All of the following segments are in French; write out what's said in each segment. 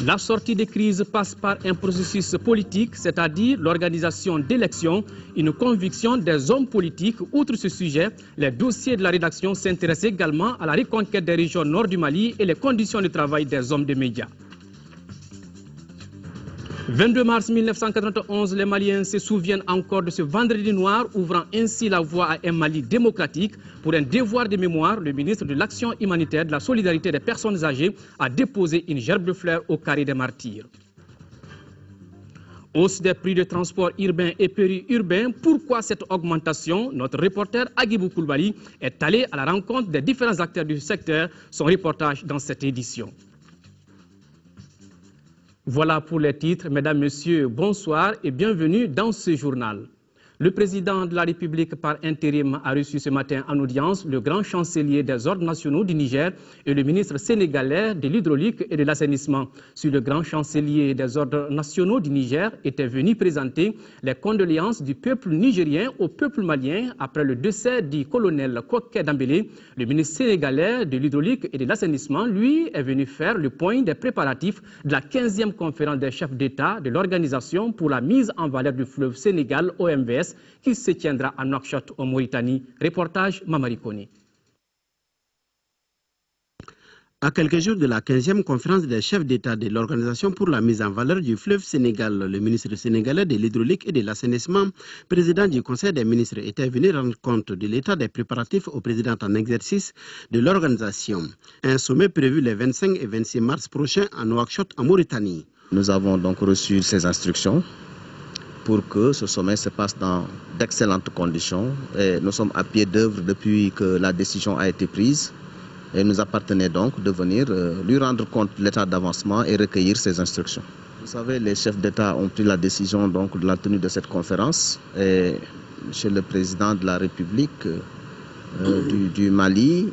La sortie des crises passe par un processus politique, c'est-à-dire l'organisation d'élections, une conviction des hommes politiques. Outre ce sujet, les dossiers de la rédaction s'intéressent également à la reconquête des régions nord du Mali et les conditions de travail des hommes de médias. 22 mars 1991, les Maliens se souviennent encore de ce vendredi noir, ouvrant ainsi la voie à un Mali démocratique. Pour un devoir de mémoire, le ministre de l'Action humanitaire, de la solidarité des personnes âgées, a déposé une gerbe de fleurs au carré des martyrs. Hausse des prix de transport urbain et périurbain. Pourquoi cette augmentation? Notre reporter Agibou Koulibaly est allé à la rencontre des différents acteurs du secteur. Son reportage dans cette édition. Voilà pour les titres. Mesdames, Messieurs, bonsoir et bienvenue dans ce journal. Le président de la République par intérim a reçu ce matin en audience le grand chancelier des ordres nationaux du Niger et le ministre sénégalais de l'hydraulique et de l'assainissement. Sur le grand chancelier des ordres nationaux du Niger était venu présenter les condoléances du peuple nigérien au peuple malien après le décès du colonel Koké Dambélé. Le ministre sénégalais de l'hydraulique et de l'assainissement, lui, est venu faire le point des préparatifs de la 15e conférence des chefs d'État de l'Organisation pour la mise en valeur du fleuve Sénégal, OMVS, qui se tiendra à Nouakchott, en Mauritanie. Reportage Mamari Koni. À quelques jours de la 15e conférence des chefs d'État de l'Organisation pour la mise en valeur du fleuve Sénégal, le ministre sénégalais de l'hydraulique et de l'assainissement, président du Conseil des ministres, était venu rendre compte de l'état des préparatifs au président en exercice de l'organisation. Un sommet prévu les 25 et 26 mars prochains à Nouakchott, en Mauritanie. Nous avons donc reçu ces instructions pour que ce sommet se passe dans d'excellentes conditions. Et nous sommes à pied d'œuvre depuis que la décision a été prise. Et nous appartenait donc de venir lui rendre compte de l'état d'avancement et recueillir ses instructions. Vous savez, les chefs d'État ont pris la décision donc de la tenue de cette conférence. Et chez le président de la République du Mali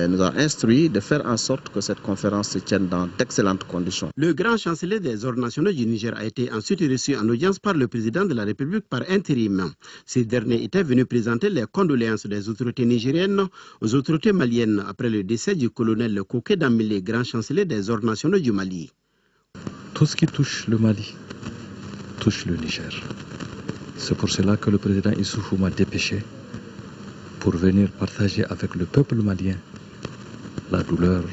nous a instruit de faire en sorte que cette conférence se tienne dans d'excellentes conditions. Le grand chancelier des ordres nationaux du Niger a été ensuite reçu en audience par le président de la République par intérim. Ces derniers étaient venus présenter les condoléances des autorités nigériennes aux autorités maliennes après le décès du colonel Koké Dambélé, grand chancelier des ordres nationaux du Mali. Tout ce qui touche le Mali touche le Niger. C'est pour cela que le président Issoufou m'a dépêché pour venir partager avec le peuple malien la douleur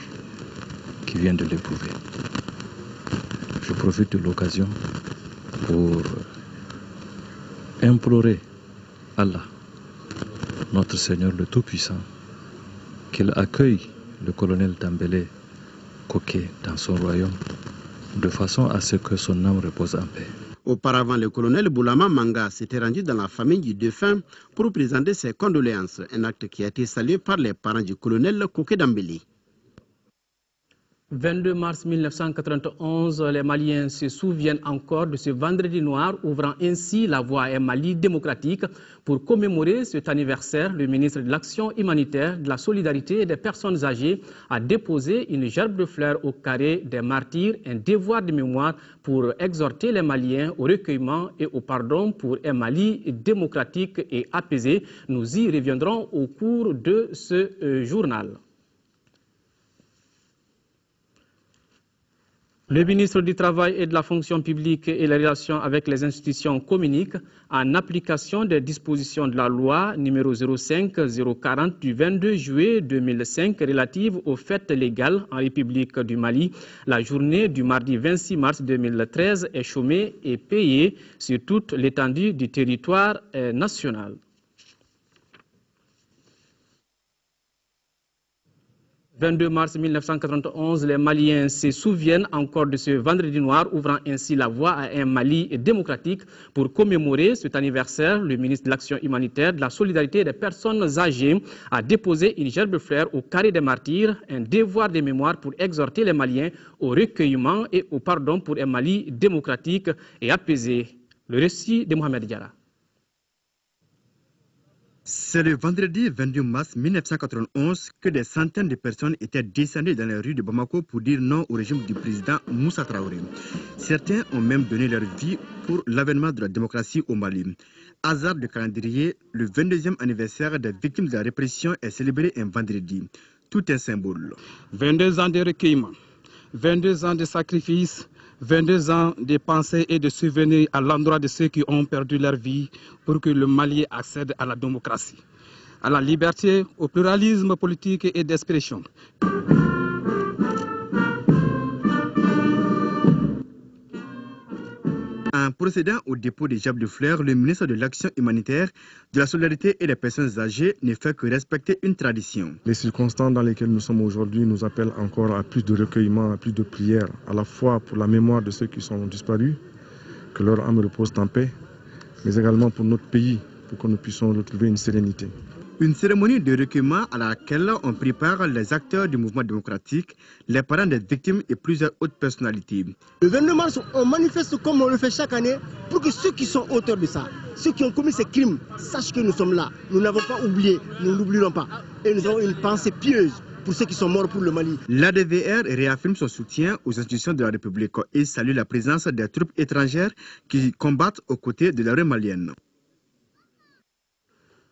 qui vient de l'éprouver. Je profite de l'occasion pour implorer Allah, notre Seigneur le Tout-Puissant, qu'il accueille le colonel Dambélé Koké dans son royaume, de façon à ce que son âme repose en paix. Auparavant, le colonel Boulama Manga s'était rendu dans la famille du défunt pour présenter ses condoléances, un acte qui a été salué par les parents du colonel Koké Dambélé. 22 mars 1991, les Maliens se souviennent encore de ce vendredi noir, ouvrant ainsi la voie à un Mali démocratique. Pour commémorer cet anniversaire, le ministre de l'Action humanitaire, de la solidarité et des personnes âgées a déposé une gerbe de fleurs au carré des martyrs, un devoir de mémoire pour exhorter les Maliens au recueillement et au pardon pour un Mali démocratique et apaisé. Nous y reviendrons au cours de ce journal. Le ministre du Travail et de la Fonction publique et les relations avec les institutions communique en application des dispositions de la loi numéro 05-040 du 22 juillet 2005 relative aux fêtes légales en République du Mali. La journée du mardi 26 mars 2013 est chômée et payée sur toute l'étendue du territoire national. 22 mars 1991, les Maliens se souviennent encore de ce vendredi noir, ouvrant ainsi la voie à un Mali démocratique. Pour commémorer cet anniversaire, le ministre de l'Action humanitaire, de la solidarité des personnes âgées a déposé une gerbe de fleurs au carré des martyrs, un devoir de mémoire pour exhorter les Maliens au recueillement et au pardon pour un Mali démocratique et apaisé. Le récit de Mohamed Diarra. C'est le vendredi 22 mars 1991 que des centaines de personnes étaient descendues dans les rues de Bamako pour dire non au régime du président Moussa Traoré. Certains ont même donné leur vie pour l'avènement de la démocratie au Mali. Hasard de calendrier, le 22e anniversaire des victimes de la répression est célébré un vendredi. Tout est symbole. 22 ans de recueillement, 22 ans de sacrifice, 22 ans de pensée et de souvenirs à l'endroit de ceux qui ont perdu leur vie pour que le Mali accède à la démocratie, à la liberté, au pluralisme politique et d'expression. En procédant au dépôt des jables de fleurs, le ministre de l'Action humanitaire, de la solidarité et des personnes âgées ne fait que respecter une tradition. Les circonstances dans lesquelles nous sommes aujourd'hui nous appellent encore à plus de recueillement, à plus de prières, à la fois pour la mémoire de ceux qui sont disparus, que leur âme repose en paix, mais également pour notre pays, pour que nous puissions retrouver une sérénité. Une cérémonie de recueillement à laquelle on prépare les acteurs du mouvement démocratique, les parents des victimes et plusieurs autres personnalités. Le 22 mars, on manifeste comme on le fait chaque année pour que ceux qui sont auteurs de ça, ceux qui ont commis ces crimes, sachent que nous sommes là. Nous n'avons pas oublié, nous n'oublierons pas. Et nous avons une pensée pieuse pour ceux qui sont morts pour le Mali. L'ADVR réaffirme son soutien aux institutions de la République et salue la présence des troupes étrangères qui combattent aux côtés de l'armée malienne.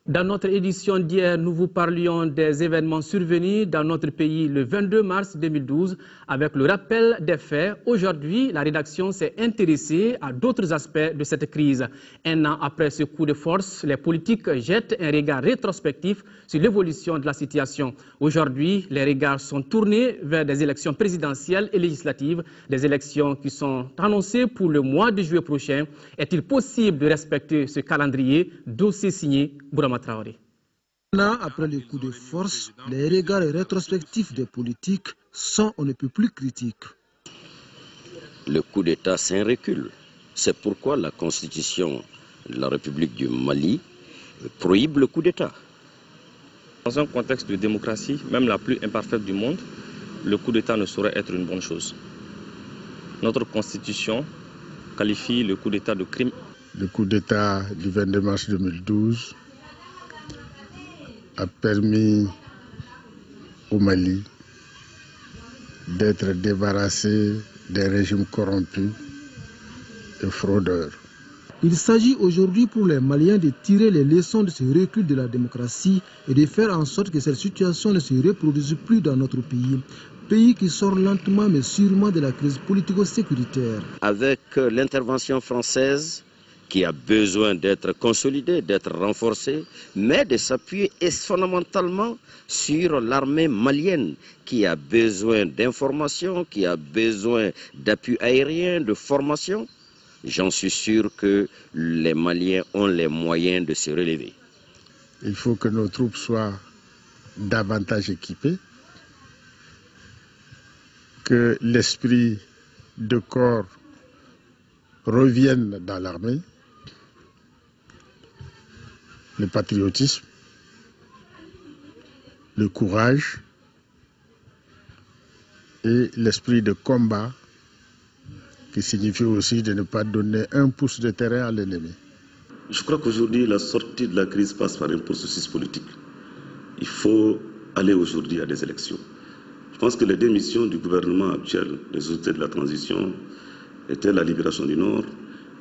Dans notre édition d'hier, nous vous parlions des événements survenus dans notre pays le 22 mars 2012 avec le rappel des faits. Aujourd'hui, la rédaction s'est intéressée à d'autres aspects de cette crise. Un an après ce coup de force, les politiques jettent un regard rétrospectif sur l'évolution de la situation. Aujourd'hui, les regards sont tournés vers des élections présidentielles et législatives, des élections qui sont annoncées pour le mois de juillet prochain. Est-il possible de respecter ce calendrier? Dossier signé Bourama Traoré. Un an après le coup de force, les regards rétrospectifs des politiques sont on ne peut plus critiques. Le coup d'État, c'est un recul. C'est pourquoi la Constitution de la République du Mali prohibe le coup d'État. Dans un contexte de démocratie, même la plus imparfaite du monde, le coup d'État ne saurait être une bonne chose. Notre Constitution qualifie le coup d'État de crime. Le coup d'État du 22 mars 2012 a permis au Mali d'être débarrassé des régimes corrompus et fraudeurs. Il s'agit aujourd'hui pour les Maliens de tirer les leçons de ce recul de la démocratie et de faire en sorte que cette situation ne se reproduise plus dans notre pays qui sort lentement mais sûrement de la crise politico-sécuritaire. Avec l'intervention française, qui a besoin d'être consolidé, d'être renforcé, mais de s'appuyer fondamentalement sur l'armée malienne qui a besoin d'informations, qui a besoin d'appui aérien, de formation. J'en suis sûr que les Maliens ont les moyens de se relever. Il faut que nos troupes soient davantage équipées, que l'esprit de corps revienne dans l'armée, le patriotisme, le courage et l'esprit de combat qui signifie aussi de ne pas donner un pouce de terrain à l'ennemi. Je crois qu'aujourd'hui, la sortie de la crise passe par un processus politique. Il faut aller aujourd'hui à des élections. Je pense que les deux missions du gouvernement actuel, des autorités de la transition, étaient la libération du Nord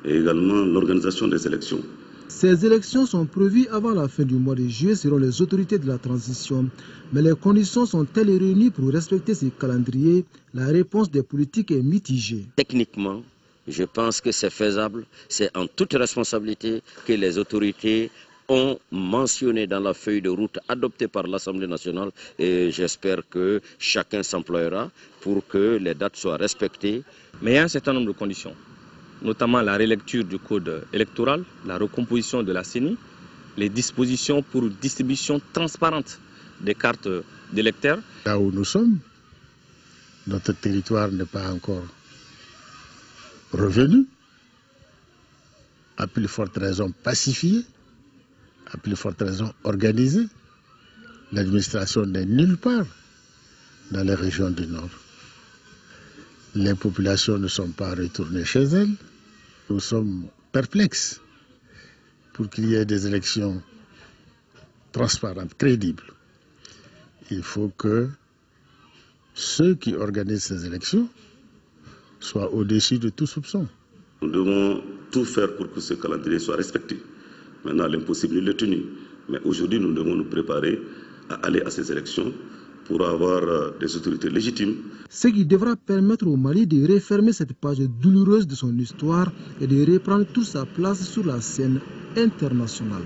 et également l'organisation des élections. Ces élections sont prévues avant la fin du mois de juillet selon les autorités de la transition. Mais les conditions sont-elles réunies pour respecter ce calendrier? La réponse des politiques est mitigée. Techniquement, je pense que c'est faisable. C'est en toute responsabilité que les autorités ont mentionné dans la feuille de route adoptée par l'Assemblée nationale et j'espère que chacun s'emploiera pour que les dates soient respectées. Mais il y a un certain nombre de conditions, notamment la relecture du code électoral, la recomposition de la CENI, les dispositions pour distribution transparente des cartes d'électeurs. Là où nous sommes, notre territoire n'est pas encore revenu, à plus forte raison pacifié, à plus forte raison organisé. L'administration n'est nulle part dans les régions du Nord. Les populations ne sont pas retournées chez elles. Nous sommes perplexes pour qu'il y ait des élections transparentes, crédibles. Il faut que ceux qui organisent ces élections soient au-dessus de tout soupçon. Nous devons tout faire pour que ce calendrier soit respecté. Maintenant, l'impossible est tenu. Mais aujourd'hui, nous devons nous préparer à aller à ces élections pour avoir des autorités légitimes. Ce qui devra permettre au Mali de refermer cette page douloureuse de son histoire et de reprendre toute sa place sur la scène internationale.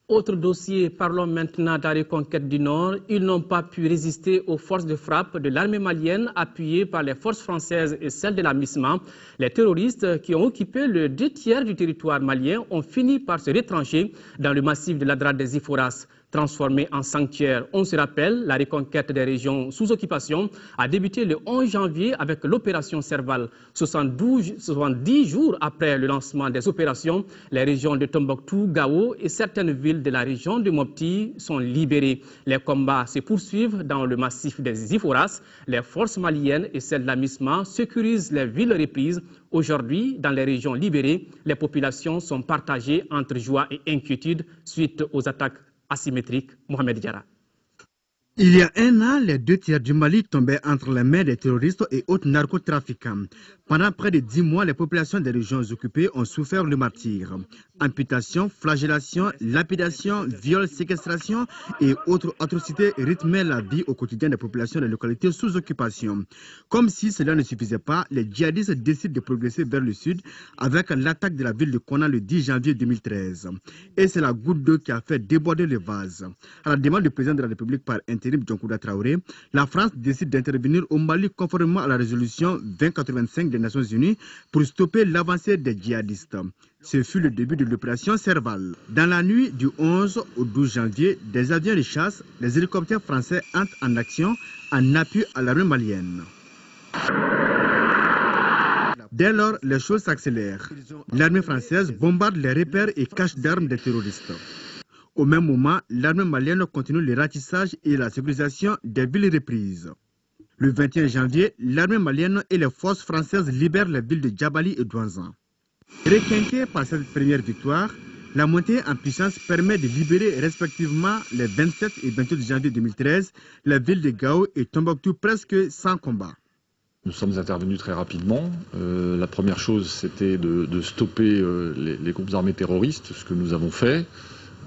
Autre dossier, parlons maintenant de la reconquête du Nord. Ils n'ont pas pu résister aux forces de frappe de l'armée malienne appuyées par les forces françaises et celles de la MISMA. Les terroristes qui ont occupé le 2/3 du territoire malien ont fini par se retrancher dans le massif de l'Adra des Iforas. Transformé en sanctuaire. On se rappelle, la reconquête des régions sous occupation a débuté le 11 janvier avec l'opération Serval. 70 jours après le lancement des opérations, les régions de Tombouctou, Gao et certaines villes de la région de Mopti sont libérées. Les combats se poursuivent dans le massif des Iforas. Les forces maliennes et celles de la MISMA sécurisent les villes reprises. Aujourd'hui, dans les régions libérées, les populations sont partagées entre joie et inquiétude suite aux attaques asymétrique. Mohamed Diarra. Il y a un an, les 2/3 du Mali tombaient entre les mains des terroristes et autres narcotrafiquants. Pendant près de 10 mois, les populations des régions occupées ont souffert le martyre. Amputation, flagellation, lapidation, viol, séquestration et autres atrocités rythmaient la vie au quotidien des populations des localités sous occupation. Comme si cela ne suffisait pas, les djihadistes décident de progresser vers le sud avec l'attaque de la ville de Konna le 10 janvier 2013. Et c'est la goutte d'eau qui a fait déborder le vase. À la demande du président de la République par intérim Djonkouda Traoré, la France décide d'intervenir au Mali conformément à la résolution 2085 des Nations Unies pour stopper l'avancée des djihadistes. Ce fut le début de l'opération Serval. Dans la nuit du 11 au 12 janvier, des avions de chasse, les hélicoptères français entrent en action en appui à l'armée malienne. Dès lors, les choses s'accélèrent. L'armée française bombarde les repères et caches d'armes des terroristes. Au même moment, l'armée malienne continue le ratissage et la sécurisation des villes reprises. Le 21 janvier, l'armée malienne et les forces françaises libèrent les villes de Djabali et Douanzan. Requinqués par cette première victoire, la montée en puissance permet de libérer respectivement les 27 et 28 janvier 2013 les villes de Gao et Tombouctou presque sans combat. Nous sommes intervenus très rapidement. La première chose, c'était de stopper les groupes armés terroristes, ce que nous avons fait,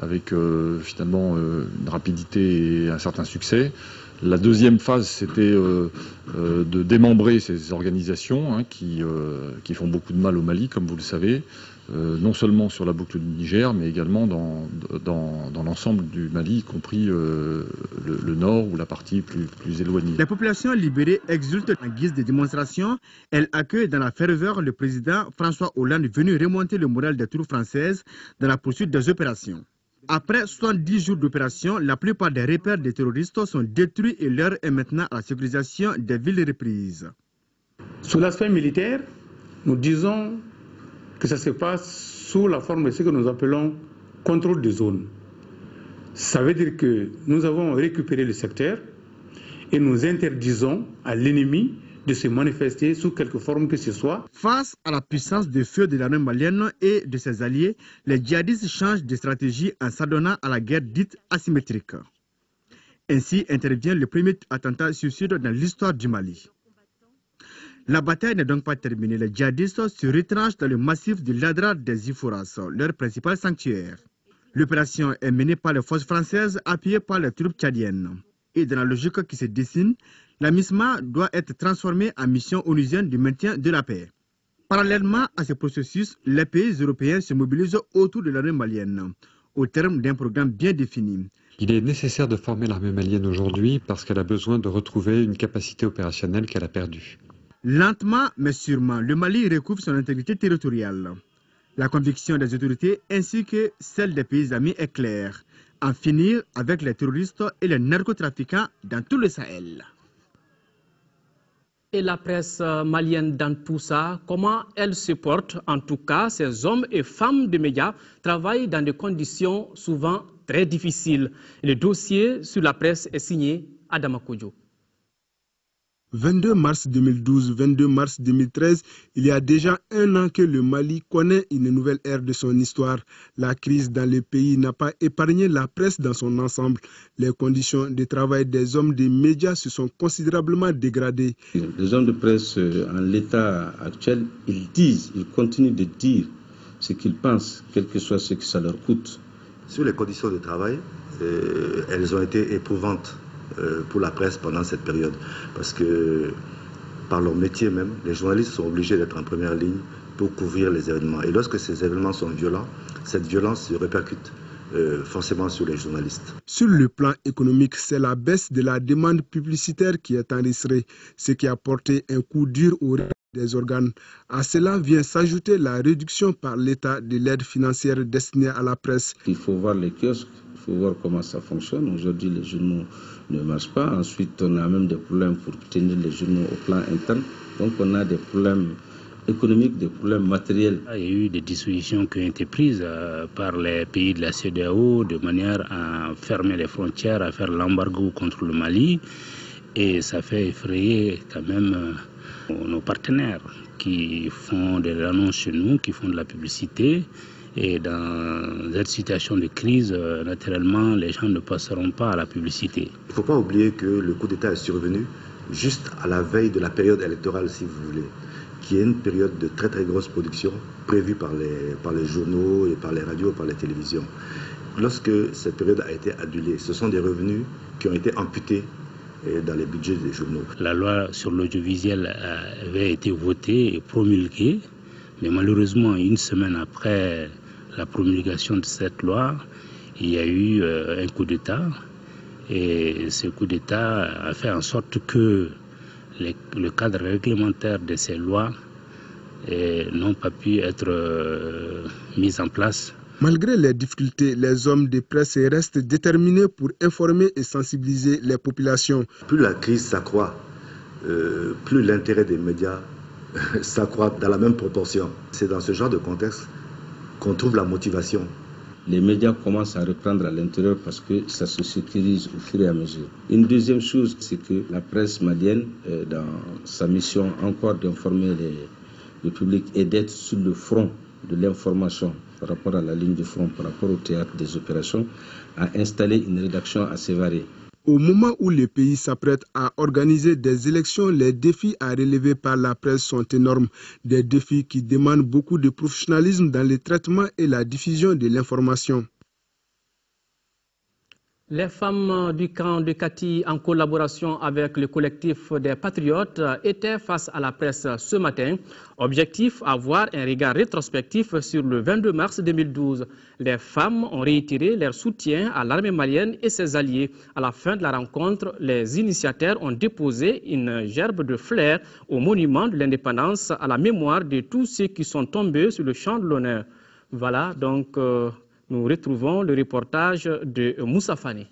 avec finalement une rapidité et un certain succès. La deuxième phase, c'était de démembrer ces organisations qui font beaucoup de mal au Mali, comme vous le savez, non seulement sur la boucle du Niger, mais également dans l'ensemble du Mali, y compris le nord ou la partie plus éloignée. Les populations libérées exultent en guise de démonstration. Elles accueillent dans la ferveur le président François Hollande venu remonter le moral des troupes françaises dans la poursuite des opérations. Après 70 jours d'opération, la plupart des repères des terroristes sont détruits et l'heure est maintenant à la sécurisation des villes reprises. Sous l'aspect militaire, nous disons que ça se passe sous la forme de ce que nous appelons contrôle de zone. Ça veut dire que nous avons récupéré le secteur et nous interdisons à l'ennemi de se manifester sous quelque forme que ce soit. Face à la puissance de feu de l'armée malienne et de ses alliés, les djihadistes changent de stratégie en s'adonnant à la guerre dite asymétrique. Ainsi intervient le premier attentat suicide dans l'histoire du Mali. La bataille n'est donc pas terminée. Les djihadistes se retranchent dans le massif de l'Adra des Iforas, leur principal sanctuaire. L'opération est menée par les forces françaises appuyées par les troupes tchadiennes. Et dans la logique qui se dessine, la MISMA doit être transformée en mission onusienne du maintien de la paix. Parallèlement à ce processus, les pays européens se mobilisent autour de l'armée malienne, au terme d'un programme bien défini. Il est nécessaire de former l'armée malienne aujourd'hui parce qu'elle a besoin de retrouver une capacité opérationnelle qu'elle a perdue. Lentement mais sûrement, le Mali recouvre son intégrité territoriale. La conviction des autorités ainsi que celle des pays amis est claire. En finir avec les terroristes et les narcotrafiquants dans tout le Sahel. Et la presse malienne dans tout ça, comment elle se porte? En tout cas, ces hommes et femmes de médias travaillent dans des conditions souvent très difficiles. Le dossier sur la presse est signé Adama Kodjo. 22 mars 2012, 22 mars 2013, il y a déjà un an que le Mali connaît une nouvelle ère de son histoire. La crise dans le pays n'a pas épargné la presse dans son ensemble. Les conditions de travail des hommes des médias se sont considérablement dégradées. Les hommes de presse, en l'état actuel, ils continuent de dire ce qu'ils pensent, quel que soit ce que ça leur coûte. Sur les conditions de travail, elles ont été éprouvantes pour la presse pendant cette période. Parce que par leur métier même, les journalistes sont obligés d'être en première ligne pour couvrir les événements. Et lorsque ces événements sont violents, cette violence se répercute forcément sur les journalistes. Sur le plan économique, c'est la baisse de la demande publicitaire qui est enregistrée, ce qui a porté un coup dur au des organes. À cela vient s'ajouter la réduction par l'État de l'aide financière destinée à la presse. Il faut voir les kiosques, il faut voir comment ça fonctionne. Aujourd'hui, les journaux ne marchent pas. Ensuite, on a même des problèmes pour tenir les journaux au plan interne. Donc, on a des problèmes économiques, des problèmes matériels. Il y a eu des dispositions qui ont été prises par les pays de la CEDEAO de manière à fermer les frontières, à faire l'embargo contre le Mali. Et ça fait effrayer quand même nos partenaires qui font des annonces chez nous, qui font de la publicité. Et dans cette situation de crise, naturellement, les gens ne passeront pas à la publicité. Il ne faut pas oublier que le coup d'État est survenu juste à la veille de la période électorale, si vous voulez, qui est une période de très très grosse production prévue par les journaux et par les radios, par les télévisions. Lorsque cette période a été annulée, ce sont des revenus qui ont été amputés dans les budgets des journaux. La loi sur l'audiovisuel avait été votée et promulguée, mais malheureusement, une semaine après la promulgation de cette loi, il y a eu un coup d'État. Et ce coup d'État a fait en sorte que le cadre réglementaire de ces lois n'ont pas pu être mis en place. Malgré les difficultés, les hommes de presse restent déterminés pour informer et sensibiliser les populations. Plus la crise s'accroît, plus l'intérêt des médias s'accroît dans la même proportion. C'est dans ce genre de contexte qu'on trouve la motivation. Les médias commencent à reprendre à l'intérieur parce que ça se sécurise au fur et à mesure. Une deuxième chose, c'est que la presse malienne, dans sa mission encore d'informer le public et d'être sur le front de l'information par rapport à la ligne de front, par rapport au théâtre des opérations, a installé une rédaction assez variée. Au moment où le pays s'apprête à organiser des élections, les défis à relever par la presse sont énormes. Des défis qui demandent beaucoup de professionnalisme dans le traitement et la diffusion de l'information. Les femmes du camp de Kati, en collaboration avec le collectif des Patriotes, étaient face à la presse ce matin. Objectif, avoir un regard rétrospectif sur le 22 mars 2012. Les femmes ont réitéré leur soutien à l'armée malienne et ses alliés. À la fin de la rencontre, les initiateurs ont déposé une gerbe de fleurs au monument de l'indépendance à la mémoire de tous ceux qui sont tombés sur le champ de l'honneur. Voilà donc... nous retrouvons le reportage de Moussa Fani.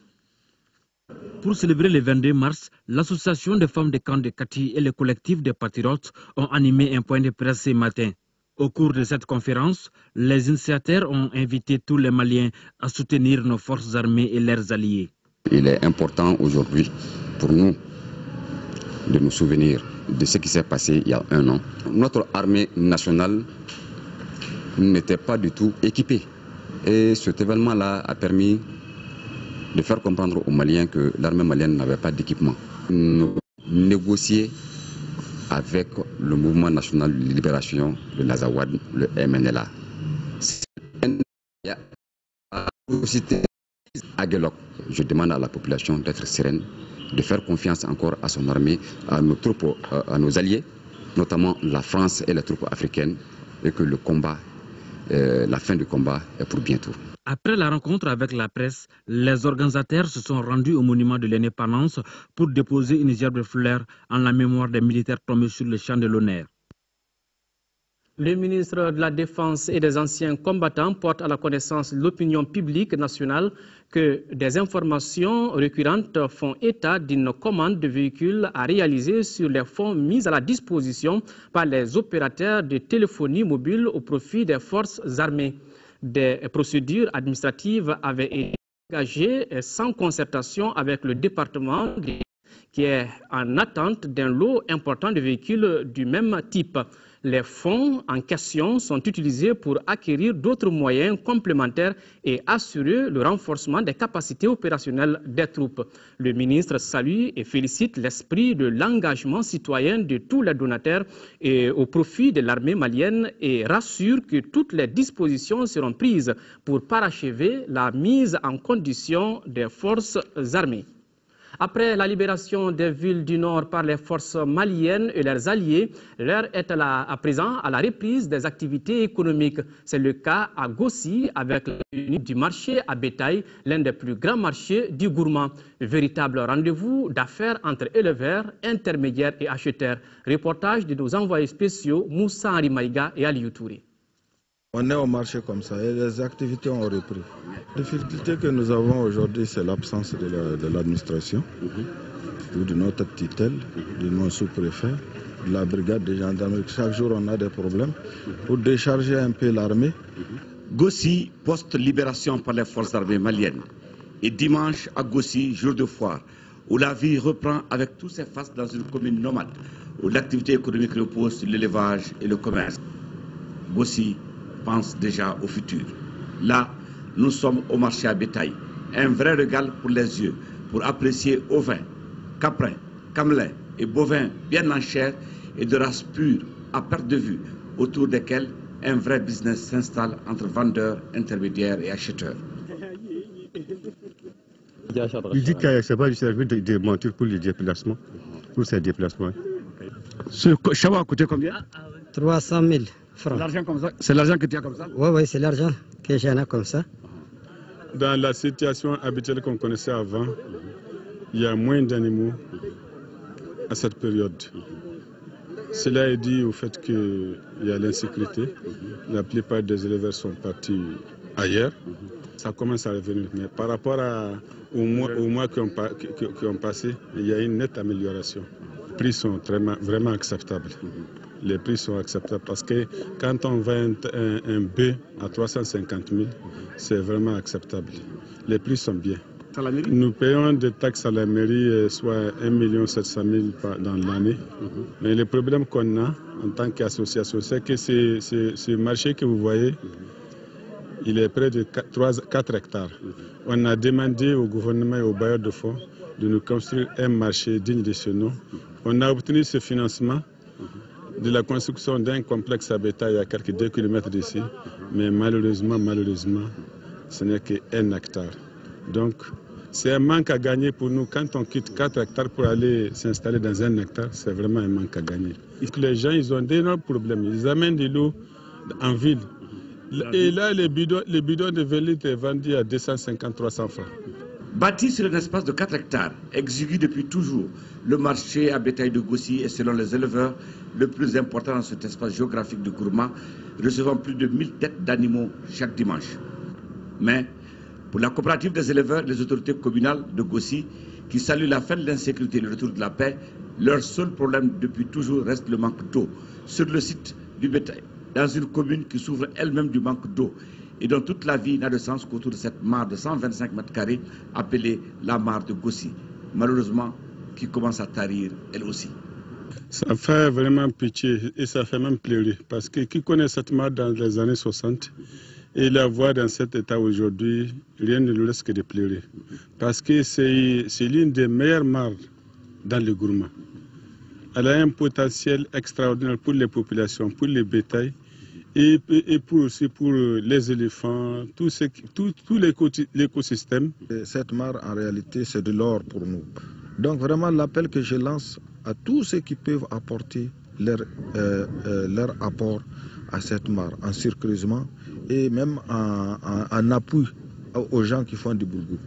Pour célébrer le 22 mars, l'association des femmes de camp de Kati et le collectif des Patriotes ont animé un point de presse ce matin. Au cours de cette conférence, les initiateurs ont invité tous les Maliens à soutenir nos forces armées et leurs alliés. Il est important aujourd'hui pour nous de nous souvenir de ce qui s'est passé il y a un an. Notre armée nationale n'était pas du tout équipée. Et cet événement-là a permis de faire comprendre aux Maliens que l'armée malienne n'avait pas d'équipement. Nous négocier avec le mouvement national de libération de l'Azawad, le MNLA. Je demande à la population d'être sereine, de faire confiance encore à son armée, à nos troupes, à nos alliés, notamment la France et les troupes africaines, et que le combat, la fin du combat est pour bientôt. Après la rencontre avec la presse, les organisateurs se sont rendus au monument de l'indépendance pour déposer une gerbe de fleurs en la mémoire des militaires tombés sur le champ de l'honneur. Le ministre de la Défense et des anciens combattants porte à la connaissance de l'opinion publique nationale que des informations récurrentes font état d'une commande de véhicules à réaliser sur les fonds mis à la disposition par les opérateurs de téléphonie mobile au profit des forces armées. Des procédures administratives avaient été engagées sans concertation avec le département qui est en attente d'un lot important de véhicules du même type. Les fonds en question sont utilisés pour acquérir d'autres moyens complémentaires et assurer le renforcement des capacités opérationnelles des troupes. Le ministre salue et félicite l'esprit de l'engagement citoyen de tous les donateurs et au profit de l'armée malienne et rassure que toutes les dispositions seront prises pour parachever la mise en condition des forces armées. Après la libération des villes du Nord par les forces maliennes et leurs alliés, l'heure est à présent à la reprise des activités économiques. C'est le cas à Gossi avec l'unité du marché à bétail, l'un des plus grands marchés du Gourma. Véritable rendez-vous d'affaires entre éleveurs, intermédiaires et acheteurs. Reportage de nos envoyés spéciaux Moussa Henri Maïga et Aliou Touré. On est au marché comme ça et les activités ont repris. La difficulté que nous avons aujourd'hui, c'est l'absence de l'administration, de notre tutelle, de nos sous-préfets, de la brigade de gendarmerie. Chaque jour, on a des problèmes pour décharger un peu l'armée. Gossi, post-libération par les forces armées maliennes. Et dimanche, à Gossi, jour de foire, où la vie reprend avec tous ses faces dans une commune nomade, où l'activité économique repose sur l'élevage et le commerce. Gossi pense déjà au futur. Là, nous sommes au marché à bétail. Un vrai régal pour les yeux, pour apprécier ovins, caprins, camelins et bovins bien en chair et de race pure, à perte de vue, autour desquels un vrai business s'installe entre vendeurs, intermédiaires et acheteurs. Il dit que ça va lui servir de monture pour les déplacements, pour ses déplacements. Ce chameau a coûté combien? 300 000 francs. L'argent comme ça? C'est l'argent que tu as comme ça? Oui, c'est l'argent que j'en ai comme ça. Dans la situation habituelle qu'on connaissait avant, il y a moins d'animaux à cette période. Cela est dû au fait qu'il y a l'insécurité. La plupart des éleveurs sont partis ailleurs. Ça commence à revenir. Mais par rapport aux mois qui ont passé, il y a une nette amélioration. Les prix sont vraiment acceptables. Les prix sont acceptables parce que quand on vend un bœuf à 350 000, c'est vraiment acceptable. Les prix sont bien. Nous payons des taxes à la mairie, soit 1 700 000 dans l'année. Mais le problème qu'on a en tant qu'association, c'est que ce marché que vous voyez, il est près de 4 hectares. On a demandé au gouvernement et aux bailleurs de fonds de nous construire un marché digne de ce nom. On a obtenu ce financement de la construction d'un complexe à bétail à quelques 2 km d'ici. Mais malheureusement, ce n'est qu'un hectare. Donc, c'est un manque à gagner pour nous. Quand on quitte 4 hectares pour aller s'installer dans 1 hectare, c'est vraiment un manque à gagner. Les gens, ils ont d'énormes problèmes. Ils amènent de l'eau en ville. Et là, les bidons de 20 litres est vendu à 250-300 francs. Bâti sur un espace de 4 hectares, exigu depuis toujours, le marché à bétail de Gossi est, selon les éleveurs, le plus important dans cet espace géographique de Gourma, recevant plus de 1000 têtes d'animaux chaque dimanche. Mais, pour la coopérative des éleveurs et les autorités communales de Gossi, qui saluent la fin de l'insécurité et le retour de la paix, leur seul problème depuis toujours reste le manque d'eau sur le site du bétail, dans une commune qui souffre elle-même du manque d'eau et dont toute la vie n'a de sens qu'autour de cette mare de 125 mètres carrés appelée la mare de Gossi, malheureusement qui commence à tarir elle aussi. Ça fait vraiment pitié et ça fait même pleurer parce que qui connaît cette mare dans les années 60 et la voir dans cet état aujourd'hui, rien ne lui reste que de pleurer. Parce que c'est l'une des meilleures mares dans le Gourma. Elle a un potentiel extraordinaire pour les populations, pour les bétails et aussi pour les éléphants, tout l'écosystème. Cette mare, en réalité, c'est de l'or pour nous. Donc vraiment, l'appel que je lance à tous ceux qui peuvent apporter leur apport à cette mare, en surcreusement et même en appui aux gens qui font du bourgout.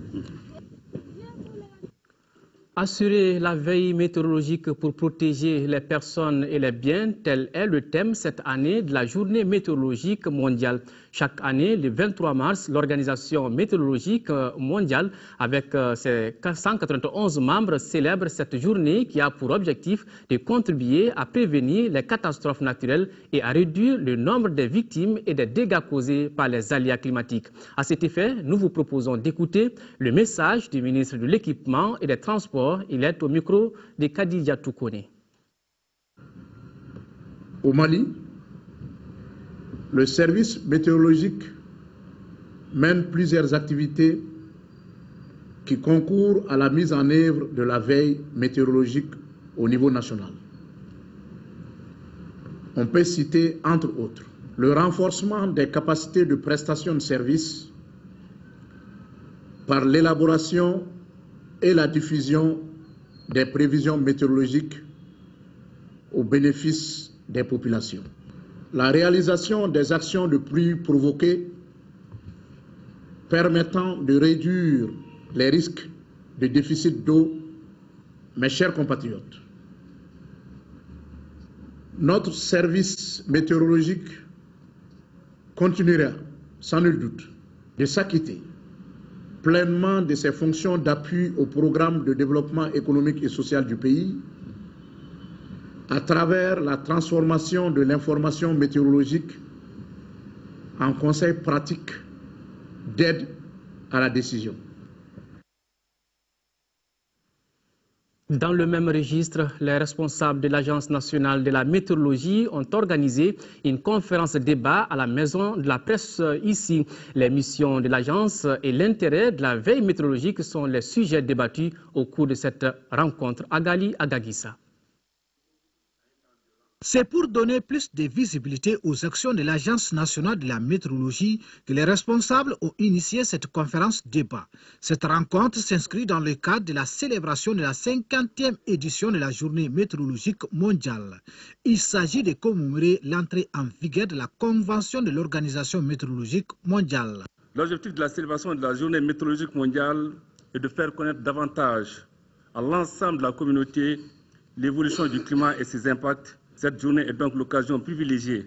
Assurer la veille météorologique pour protéger les personnes et les biens, tel est le thème cette année de la journée météorologique mondiale. Chaque année, le 23 mars, l'Organisation météorologique mondiale, avec ses 191 membres, célèbre cette journée qui a pour objectif de contribuer à prévenir les catastrophes naturelles et à réduire le nombre des victimes et des dégâts causés par les aléas climatiques. À cet effet, nous vous proposons d'écouter le message du ministre de l'Équipement et des Transports. Il est au micro de Kadija Toukone. Au Mali, le service météorologique mène plusieurs activités qui concourent à la mise en œuvre de la veille météorologique au niveau national. On peut citer, entre autres, le renforcement des capacités de prestation de services par l'élaboration et la diffusion des prévisions météorologiques au bénéfice des populations. La réalisation des actions de pluie provoquées permettant de réduire les risques de déficit d'eau, mes chers compatriotes. Notre service météorologique continuera, sans nul doute, de s'acquitter pleinement de ses fonctions d'appui au programme de développement économique et social du pays à travers la transformation de l'information météorologique en conseil pratique d'aide à la décision. Dans le même registre, les responsables de l'Agence nationale de la météorologie ont organisé une conférence débat à la Maison de la Presse ici. Les missions de l'agence et l'intérêt de la veille météorologique sont les sujets débattus au cours de cette rencontre. Agali Agagissa. C'est pour donner plus de visibilité aux actions de l'Agence nationale de la météorologie que les responsables ont initié cette conférence débat. Cette rencontre s'inscrit dans le cadre de la célébration de la 50e édition de la journée météorologique mondiale. Il s'agit de commémorer l'entrée en vigueur de la Convention de l'Organisation météorologique mondiale. L'objectif de la célébration de la journée météorologique mondiale est de faire connaître davantage à l'ensemble de la communauté l'évolution du climat et ses impacts. Cette journée est donc l'occasion privilégiée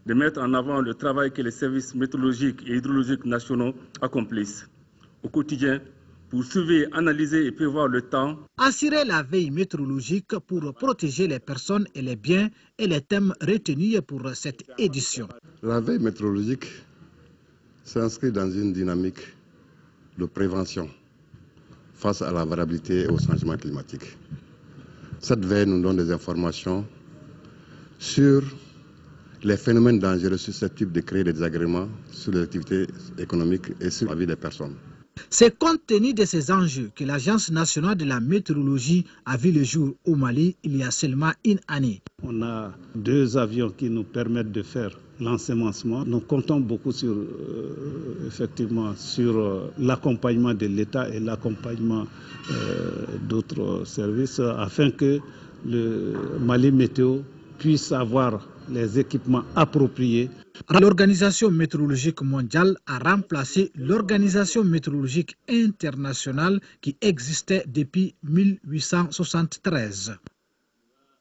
de mettre en avant le travail que les services météorologiques et hydrologiques nationaux accomplissent au quotidien pour surveiller, analyser et prévoir le temps. Assurer la veille météorologique pour protéger les personnes et les biens est le thème retenu pour cette édition. La veille météorologique s'inscrit dans une dynamique de prévention face à la variabilité et au changement climatique. Cette veille nous donne des informations sur les phénomènes dangereux susceptibles de créer des désagréments sur les activités économiques et sur la vie des personnes. C'est compte tenu de ces enjeux que l'Agence nationale de la météorologie a vu le jour au Mali il y a seulement une année. On a 2 avions qui nous permettent de faire l'ensemencement. Nous comptons beaucoup sur, effectivement, sur l'accompagnement de l'État et l'accompagnement d'autres services afin que le Mali Météo puisse avoir les équipements appropriés. L'Organisation météorologique mondiale a remplacé l'Organisation météorologique internationale qui existait depuis 1873.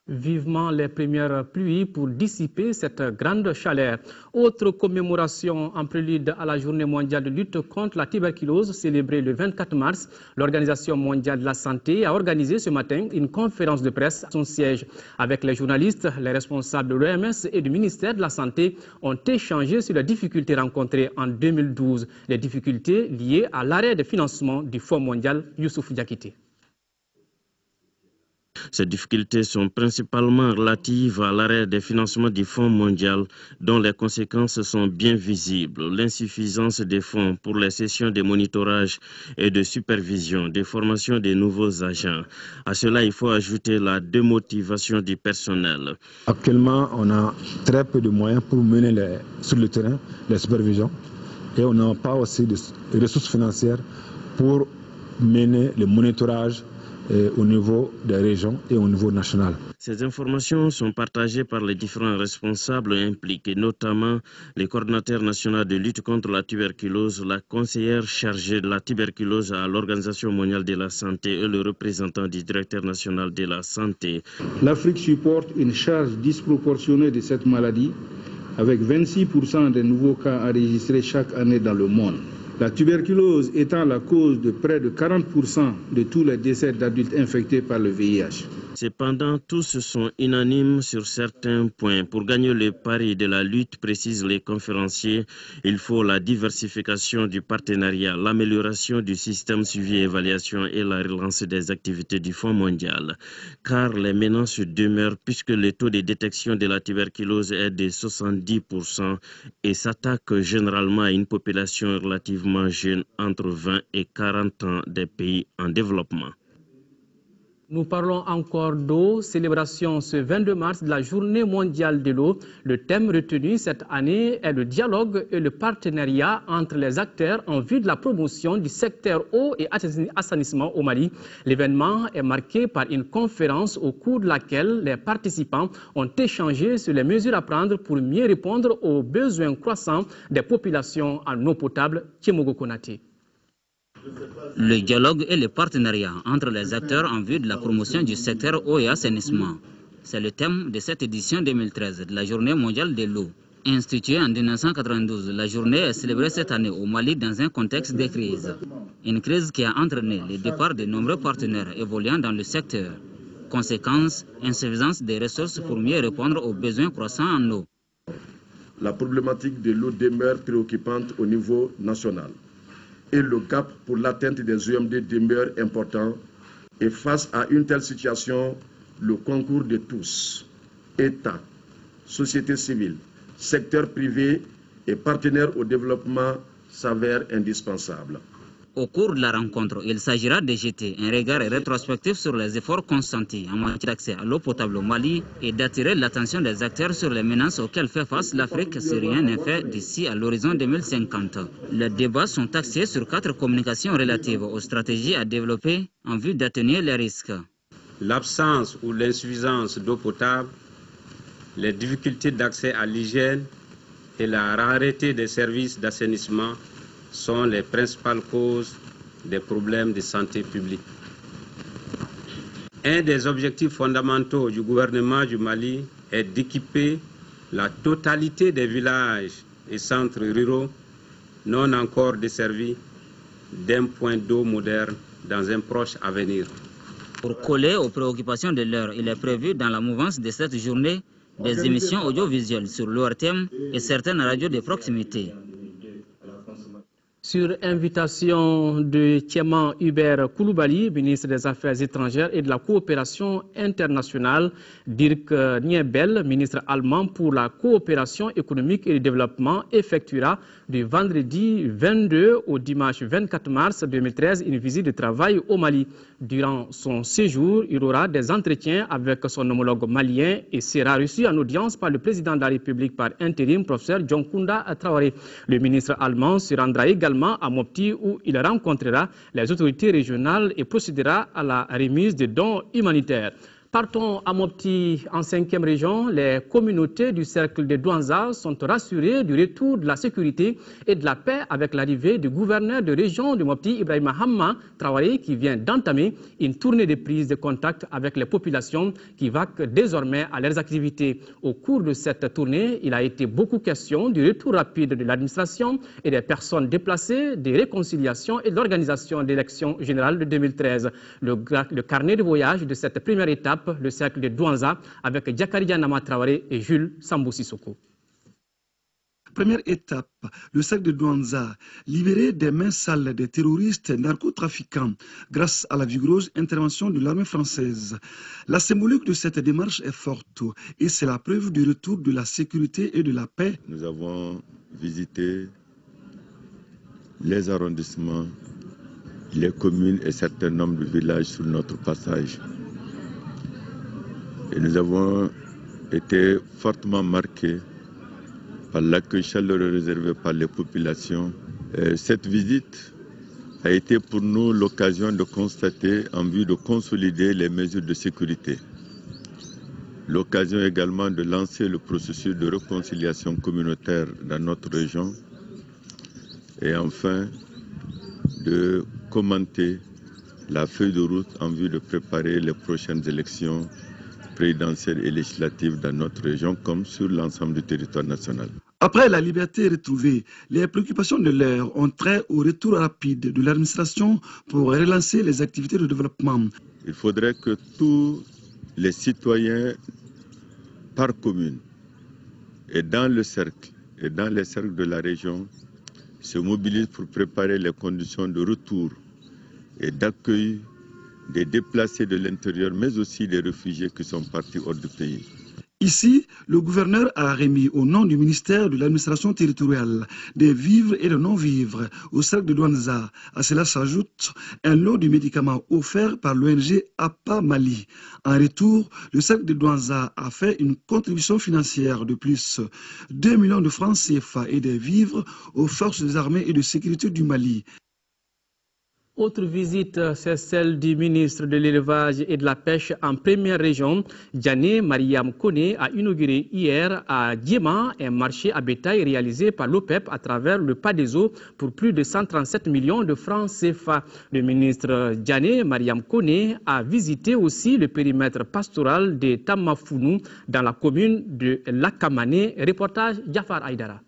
Vivement les premières pluies pour dissiper cette grande chaleur. Autre commémoration en prélude à la journée mondiale de lutte contre la tuberculose célébrée le 24 mars. L'Organisation mondiale de la santé a organisé ce matin une conférence de presse à son siège. Avec les journalistes, les responsables de l'OMS et du ministère de la Santé ont échangé sur les difficultés rencontrées en 2012. Les difficultés liées à l'arrêt de financement du Fonds mondial Youssouf Diakité. Ces difficultés sont principalement relatives à l'arrêt des financements du Fonds mondial dont les conséquences sont bien visibles. L'insuffisance des fonds pour les sessions de monitorage et de supervision, des formations des nouveaux agents. À cela, il faut ajouter la démotivation du personnel. Actuellement, on a très peu de moyens pour mener sur le terrain les supervisions et on n'a pas aussi de ressources financières pour mener le monitorage au niveau des régions et au niveau national. Ces informations sont partagées par les différents responsables impliqués, notamment le coordinateur national de lutte contre la tuberculose, la conseillère chargée de la tuberculose à l'Organisation mondiale de la santé et le représentant du directeur national de la santé. L'Afrique supporte une charge disproportionnée de cette maladie, avec 26% des nouveaux cas enregistrés chaque année dans le monde. La tuberculose étant la cause de près de 40% de tous les décès d'adultes infectés par le VIH. Cependant, tous sont unanimes sur certains points. Pour gagner le pari de la lutte, précisent les conférenciers, il faut la diversification du partenariat, l'amélioration du système suivi et évaluation et la relance des activités du Fonds mondial. Car les menaces demeurent puisque le taux de détection de la tuberculose est de 70% et s'attaque généralement à une population relativement jeune entre 20 et 40 ans des pays en développement. Nous parlons encore d'eau, célébration ce 22 mars de la journée mondiale de l'eau. Le thème retenu cette année est le dialogue et le partenariat entre les acteurs en vue de la promotion du secteur eau et assainissement au Mali. L'événement est marqué par une conférence au cours de laquelle les participants ont échangé sur les mesures à prendre pour mieux répondre aux besoins croissants des populations en eau potable. Tiemogo Konaté. Le dialogue et le partenariat entre les acteurs en vue de la promotion du secteur eau et assainissement. C'est le thème de cette édition 2013 de la Journée mondiale de l'eau. Instituée en 1992, la journée est célébrée cette année au Mali dans un contexte de crise. Une crise qui a entraîné le départ de nombreux partenaires évoluant dans le secteur. Conséquence, insuffisance des ressources pour mieux répondre aux besoins croissants en eau. La problématique de l'eau demeure préoccupante au niveau national. Et le gap pour l'atteinte des EMD demeure important. Et face à une telle situation, le concours de tous, État, société civile, secteur privé et partenaires au développement s'avère indispensable. Au cours de la rencontre, il s'agira de jeter un regard rétrospectif sur les efforts consentis en matière d'accès à l'eau potable au Mali et d'attirer l'attention des acteurs sur les menaces auxquelles fait face l'Afrique si rien n'est fait d'ici à l'horizon 2050. Les débats sont axés sur 4 communications relatives aux stratégies à développer en vue d'atténuer les risques. L'absence ou l'insuffisance d'eau potable, les difficultés d'accès à l'hygiène et la rareté des services d'assainissement sont les principales causes des problèmes de santé publique. Un des objectifs fondamentaux du gouvernement du Mali est d'équiper la totalité des villages et centres ruraux non encore desservis d'un point d'eau moderne dans un proche avenir. Pour coller aux préoccupations de l'heure, il est prévu dans la mouvance de cette journée des émissions audiovisuelles sur l'ORTM et certaines radios de proximité. Sur invitation de Tieman Hubert Koulibaly, ministre des Affaires étrangères et de la coopération internationale, Dirk Niebel, ministre allemand pour la coopération économique et le développement, effectuera du vendredi 22 au dimanche 24 mars 2013 une visite de travail au Mali. Durant son séjour, il aura des entretiens avec son homologue malien et sera reçu en audience par le président de la République par intérim, professeur Dioncounda Traoré. Le ministre allemand se rendra également à Mopti où il rencontrera les autorités régionales et procédera à la remise de dons humanitaires. Partons à Mopti, en 5e région. Les communautés du cercle de Douanza sont rassurées du retour de la sécurité et de la paix avec l'arrivée du gouverneur de région de Mopti, Ibrahima Hamma Traoré, qui vient d'entamer une tournée de prise de contact avec les populations qui vaquent désormais à leurs activités. Au cours de cette tournée, il a été beaucoup question du retour rapide de l'administration et des personnes déplacées, des réconciliations et de l'organisation d'élections générales de 2013. Le carnet de voyage de cette première étape, le cercle de Douanza, avec Diakaria Nama Traoré et Jules Sambou Sissoko. Première étape, le cercle de Douanza, libéré des mains sales des terroristes narcotrafiquants grâce à la vigoureuse intervention de l'armée française. La symbolique de cette démarche est forte et c'est la preuve du retour de la sécurité et de la paix. Nous avons visité les arrondissements, les communes et certains nombres de villages sur notre passage. Et nous avons été fortement marqués par l'accueil chaleureux réservé par les populations. Et cette visite a été pour nous l'occasion de constater en vue de consolider les mesures de sécurité. L'occasion également de lancer le processus de réconciliation communautaire dans notre région. Et enfin, de commenter la feuille de route en vue de préparer les prochaines élections présidentielle et législative dans notre région comme sur l'ensemble du territoire national. Après la liberté retrouvée, les préoccupations de l'heure ont trait au retour rapide de l'administration pour relancer les activités de développement. Il faudrait que tous les citoyens par commune et dans le cercle et dans les cercles de la région se mobilisent pour préparer les conditions de retour et d'accueil des déplacés de l'intérieur, mais aussi des réfugiés qui sont partis hors du pays. Ici, le gouverneur a remis au nom du ministère de l'administration territoriale des vivres et de non-vivres au cercle de Douanza. À cela s'ajoute un lot de médicaments offerts par l'ONG APA Mali. En retour, le cercle de Douanza a fait une contribution financière de plus 2 millions de francs CFA et des vivres aux forces des armées et de sécurité du Mali. Autre visite, c'est celle du ministre de l'Élevage et de la Pêche en première région. Diané Mariam Kone a inauguré hier à Diema un marché à bétail réalisé par l'OPEP à travers le pas des eaux pour plus de 137 millions de francs CFA. Le ministre Diané Mariam Kone a visité aussi le périmètre pastoral de Tamafounou dans la commune de Lakamane. Reportage Jafar Aïdara.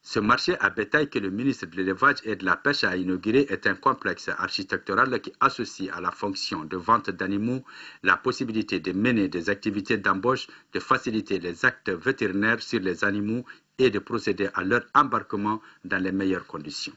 Ce marché à bétail que le ministre de l'Élevage et de la Pêche a inauguré est un complexe architectural qui associe à la fonction de vente d'animaux la possibilité de mener des activités d'embauche, de faciliter les actes vétérinaires sur les animaux et de procéder à leur embarquement dans les meilleures conditions.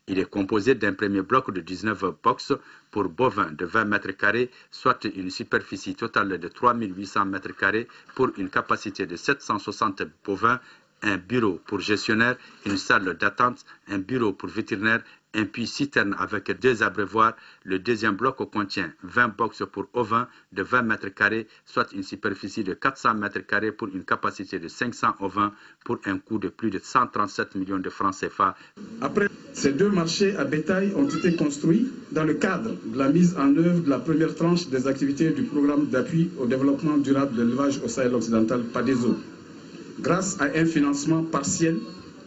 Il est composé d'un premier bloc de 19 box pour bovins de 20 mètres carrés, soit une superficie totale de 3800 mètres carrés pour une capacité de 760 bovins, un bureau pour gestionnaire, une salle d'attente, un bureau pour vétérinaire, un puits citerne avec 2 abreuvoirs. Le deuxième bloc contient 20 box pour ovins de 20 mètres carrés, soit une superficie de 400 mètres carrés pour une capacité de 500 ovins pour un coût de plus de 137 millions de francs CFA. Après, ces 2 marchés à bétail ont été construits dans le cadre de la mise en œuvre de la première tranche des activités du programme d'appui au développement durable de l'élevage au Sahel occidental PADESO, grâce à un financement partiel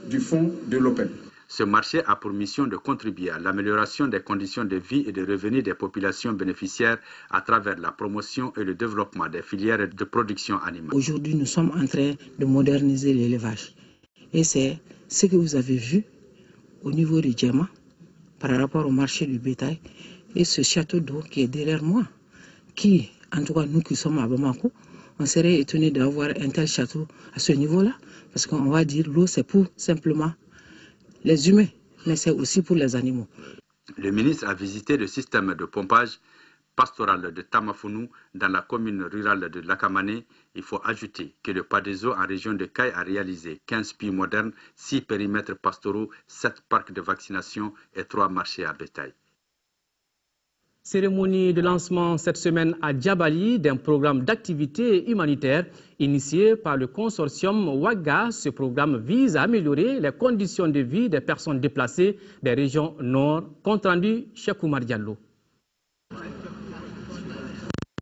du fonds de l'OPEP. Ce marché a pour mission de contribuer à l'amélioration des conditions de vie et de revenus des populations bénéficiaires à travers la promotion et le développement des filières de production animale. Aujourd'hui, nous sommes en train de moderniser l'élevage. Et c'est ce que vous avez vu au niveau de Diema par rapport au marché du bétail et ce château d'eau qui est derrière moi, qui, en tout cas nous qui sommes à Bamako, on serait étonné d'avoir un tel château à ce niveau-là, parce qu'on va dire l'eau c'est pour simplement les humains, mais c'est aussi pour les animaux. Le ministre a visité le système de pompage pastoral de Tamafounou dans la commune rurale de Lakamane. Il faut ajouter que le PADESO en région de Caille a réalisé 15 puits modernes, 6 périmètres pastoraux, 7 parcs de vaccination et 3 marchés à bétail. Cérémonie de lancement cette semaine à Djabali d'un programme d'activité humanitaire initié par le consortium Ouaga. Ce programme vise à améliorer les conditions de vie des personnes déplacées des régions nord. Compte rendu Cheikh Oumar Diallo.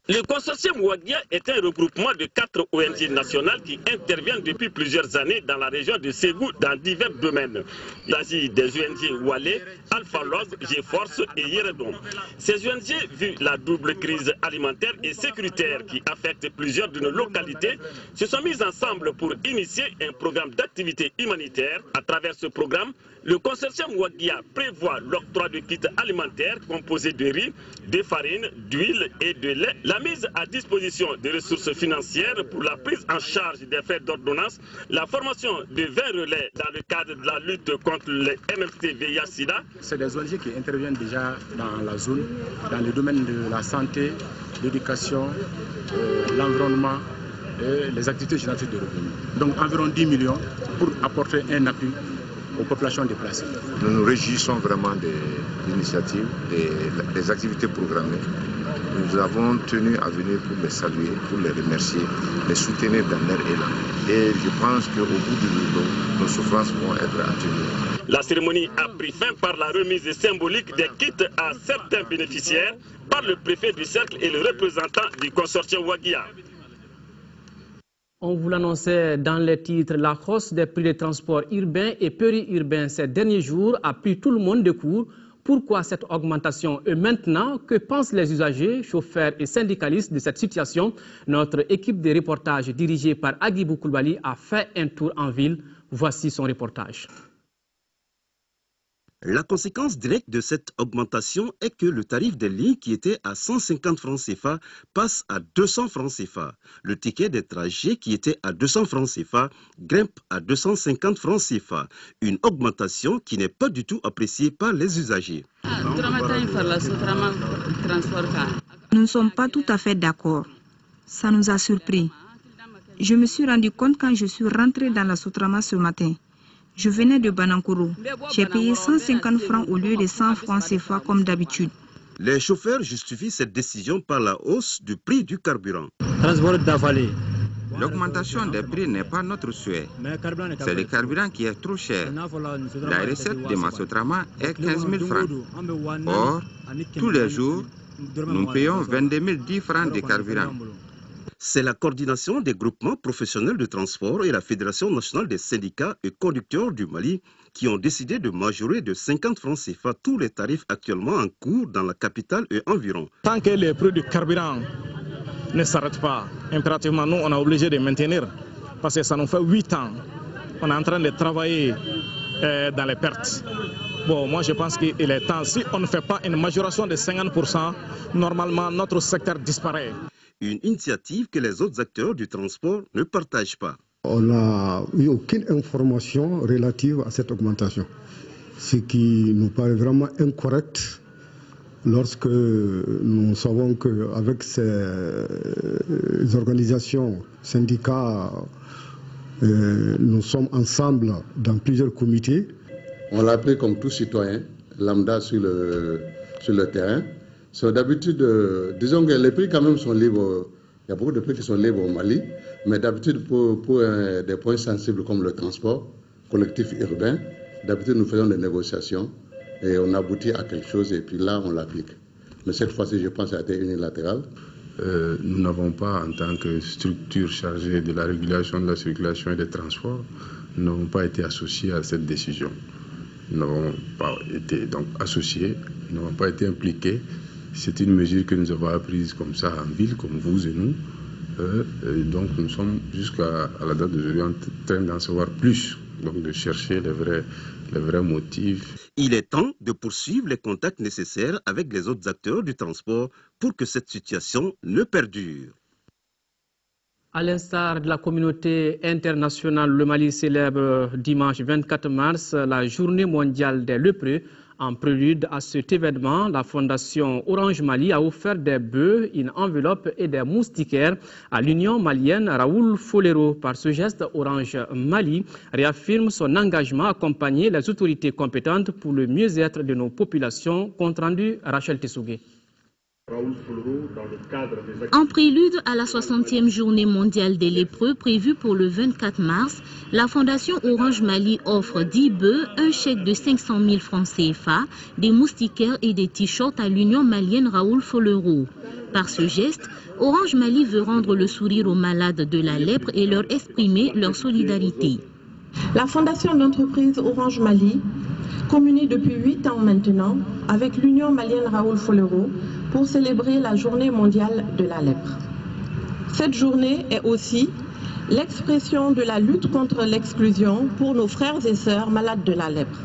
Le consortium Ouaga est un regroupement de 4 ONG nationales qui interviennent depuis plusieurs années dans la région de Ségou dans divers domaines. Il s'agit des ONG Oualé, Alpha Log, G-Force et Yeredon. Ces ONG, vu la double crise alimentaire et sécuritaire qui affecte plusieurs de nos localités, se sont mises ensemble pour initier un programme d'activité humanitaire. À travers ce programme, le consortium Ouaga prévoit l'octroi de kits alimentaires composés de riz, de farine, d'huile et de lait, la mise à disposition de ressources financières pour la prise en charge des frais d'ordonnance, la formation de 20 relais dans le cadre de la lutte contre les MST VIH-Sida. C'est des ONG qui interviennent déjà dans la zone, dans le domaine de la santé, l'éducation, l'environnement et les activités génératives de revenus. Donc environ 10 millions pour apporter un appui aux populations déplacées. Nous nous réjouissons vraiment des initiatives, des activités programmées. Nous avons tenu à venir pour les saluer, pour les remercier, les soutenir dans leur élan. Et je pense qu'au bout du jour, nos souffrances vont être atténuées. La cérémonie a pris fin par la remise symbolique des kits à certains bénéficiaires par le préfet du cercle et le représentant du consortium Ouaga. On vous l'annonçait dans les titres, la hausse des prix des transports urbains et périurbains ces derniers jours a pris tout le monde de court. Pourquoi cette augmentation et maintenant? Que pensent les usagers, chauffeurs et syndicalistes de cette situation? Notre équipe de reportage dirigée par Agibou Koulibaly a fait un tour en ville. Voici son reportage. La conséquence directe de cette augmentation est que le tarif des lignes qui était à 150 francs CFA passe à 200 francs CFA. Le ticket des trajets qui était à 200 francs CFA grimpe à 250 francs CFA. Une augmentation qui n'est pas du tout appréciée par les usagers. Nous ne sommes pas tout à fait d'accord. Ça nous a surpris. Je me suis rendu compte quand je suis rentrée dans la Sotrama ce matin. Je venais de Banankourou. J'ai payé 150 francs au lieu de 100 francs CFA comme d'habitude. Les chauffeurs justifient cette décision par la hausse du prix du carburant. L'augmentation des prix n'est pas notre souhait. C'est le carburant qui est trop cher. La recette de Massotrama est 15 000 francs. Or, tous les jours, nous payons 22 010 francs de carburant. C'est la coordination des groupements professionnels de transport et la Fédération nationale des syndicats et conducteurs du Mali qui ont décidé de majorer de 50 francs CFA tous les tarifs actuellement en cours dans la capitale et environ. Tant que les prix du carburant ne s'arrêtent pas, impérativement, nous, on est obligé de maintenir parce que ça nous fait 8 ans. On est en train de travailler dans les pertes. Bon, moi je pense qu'il est temps, si on ne fait pas une majoration de 50%, normalement notre secteur disparaît. Une initiative que les autres acteurs du transport ne partagent pas. On n'a eu aucune information relative à cette augmentation, ce qui nous paraît vraiment incorrect lorsque nous savons qu'avec ces organisations, syndicats, nous sommes ensemble dans plusieurs comités. On l'a pris comme tout citoyen, lambda sur le terrain. D'habitude, disons que les prix quand même sont libres. Il y a beaucoup de prix qui sont libres au Mali, mais d'habitude pour des points sensibles comme le transport collectif urbain, d'habitude nous faisons des négociations et on aboutit à quelque chose et puis là on l'applique. Mais cette fois-ci, je pense que ça a été unilatéral. Nous n'avons pas, en tant que structure chargée de la régulation de la circulation et des transports, nous n'avons pas été associés à cette décision. Nous n'avons pas été donc associés, nous n'avons pas été impliqués. C'est une mesure que nous avons apprise comme ça en ville, comme vous et nous. Et donc nous sommes jusqu'à la date d'aujourd'hui en train d'en savoir plus, donc de chercher les vrais motifs. Il est temps de poursuivre les contacts nécessaires avec les autres acteurs du transport pour que cette situation ne perdure. À l'instar de la communauté internationale, le Mali célèbre dimanche 24 mars la journée mondiale des lépreux. En prélude à cet événement, la fondation Orange Mali a offert des bœufs, une enveloppe et des moustiquaires à l'Union malienne Raoul Folero. Par ce geste, Orange Mali réaffirme son engagement à accompagner les autorités compétentes pour le mieux-être de nos populations. Compte rendu Rachel Tessougué. En prélude à la 60e journée mondiale des lépreux prévue pour le 24 mars, la Fondation Orange Mali offre 10 bœufs, un chèque de 500 000 francs CFA, des moustiquaires et des t-shirts à l'Union malienne Raoul Folero. Par ce geste, Orange Mali veut rendre le sourire aux malades de la lèpre et leur exprimer leur solidarité. La fondation d'entreprise Orange Mali communie depuis 8 ans maintenant avec l'Union malienne Raoul Folero pour célébrer la journée mondiale de la lèpre. Cette journée est aussi l'expression de la lutte contre l'exclusion pour nos frères et sœurs malades de la lèpre.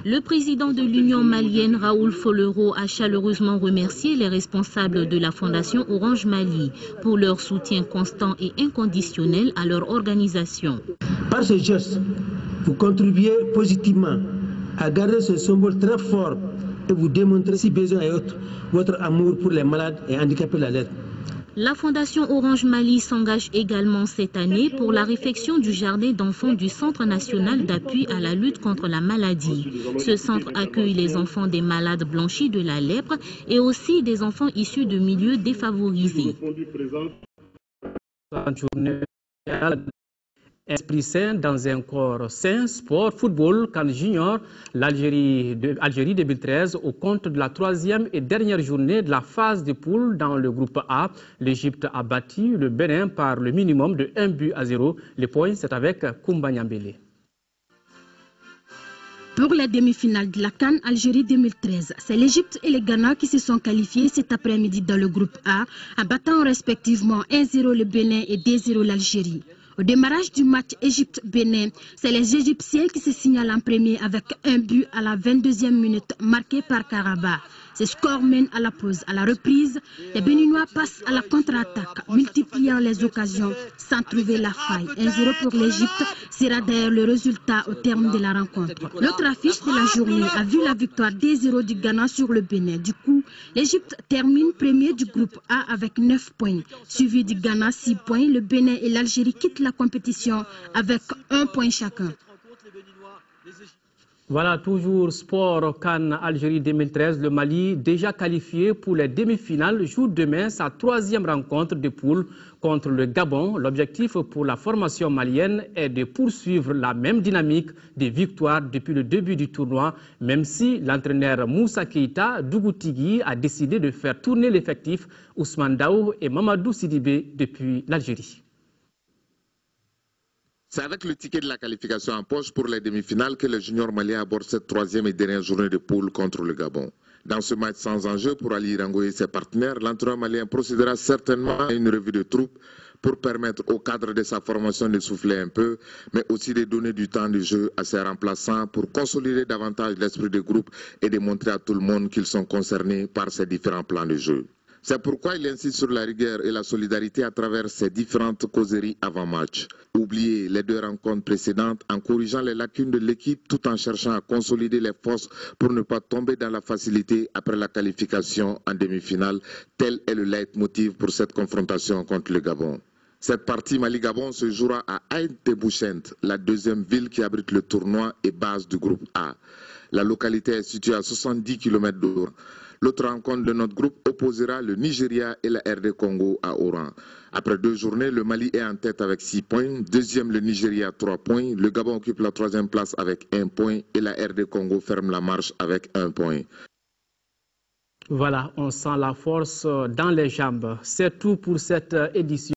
Le président de l'Union malienne, Raoul Folero, a chaleureusement remercié les responsables de la Fondation Orange Mali pour leur soutien constant et inconditionnel à leur organisation. Par ce geste, vous contribuez positivement à garder ce symbole très fort et vous démontrez, si besoin est autre, votre amour pour les malades et handicapés de la lèpre. La Fondation Orange Mali s'engage également cette année pour la réfection du jardin d'enfants du Centre national d'appui à la lutte contre la maladie. Ce centre accueille les enfants des malades blanchis de la lèpre et aussi des enfants issus de milieux défavorisés. Esprit sain dans un corps sain, sport, football, CAN Junior, l'Algérie 2013 au compte de la 3e et dernière journée de la phase de poule dans le groupe A. L'Égypte a battu le Bénin par le minimum de 1-0. Les points, c'est avec Koumba Nyambele. Pour les demi-finales de la CAN Algérie 2013, c'est l'Égypte et le Ghana qui se sont qualifiés cet après-midi dans le groupe A, en battant respectivement 1-0 le Bénin et 2-0 l'Algérie. Au démarrage du match Égypte-Bénin, c'est les Égyptiens qui se signalent en premier avec un but à la 22e minute marqué par Karaba. Ces scores mènent à la pause. À la reprise, les Béninois passent à la contre-attaque, multipliant les occasions sans trouver la faille. 1-0 pour l'Égypte sera d'ailleurs le résultat au terme de la rencontre. L'autre affiche de la journée a vu la victoire 2-0 du Ghana sur le Bénin. Du coup, l'Égypte termine premier du groupe A avec 9 points. Suivi du Ghana 6 points, le Bénin et l'Algérie quittent la compétition avec 1 point chacun. Voilà, toujours sport CAN Algérie 2013. Le Mali, déjà qualifié pour les demi-finales, joue demain sa 3e rencontre de poule contre le Gabon. L'objectif pour la formation malienne est de poursuivre la même dynamique de victoire depuis le début du tournoi, même si l'entraîneur Moussa Keïta Dougoutigui a décidé de faire tourner l'effectif Ousmane Daou et Mamadou Sidibé depuis l'Algérie. C'est avec le ticket de la qualification en poche pour les demi-finales que les juniors maliens abordent cette 3e et dernière journée de poule contre le Gabon. Dans ce match sans enjeu pour Ali Rango et ses partenaires, l'entraîneur malien procédera certainement à une revue de troupes pour permettre au cadre de sa formation de souffler un peu, mais aussi de donner du temps de jeu à ses remplaçants pour consolider davantage l'esprit de groupe et de montrer à tout le monde qu'ils sont concernés par ces différents plans de jeu. C'est pourquoi il insiste sur la rigueur et la solidarité à travers ces différentes causeries avant-match. Oubliez les 2 rencontres précédentes en corrigeant les lacunes de l'équipe tout en cherchant à consolider les forces pour ne pas tomber dans la facilité après la qualification en demi-finale. Tel est le leitmotiv pour cette confrontation contre le Gabon. Cette partie Mali-Gabon se jouera à Aït-Tebouchent, la 2e ville qui abrite le tournoi et base du groupe A. La localité est située à 70 km d'Oran. L'autre rencontre de notre groupe opposera le Nigeria et la RD Congo à Oran. Après 2 journées, le Mali est en tête avec 6 points, 2e le Nigeria 3 points, le Gabon occupe la 3e place avec 1 point et la RD Congo ferme la marche avec 1 point. Voilà, on sent la force dans les jambes. C'est tout pour cette édition.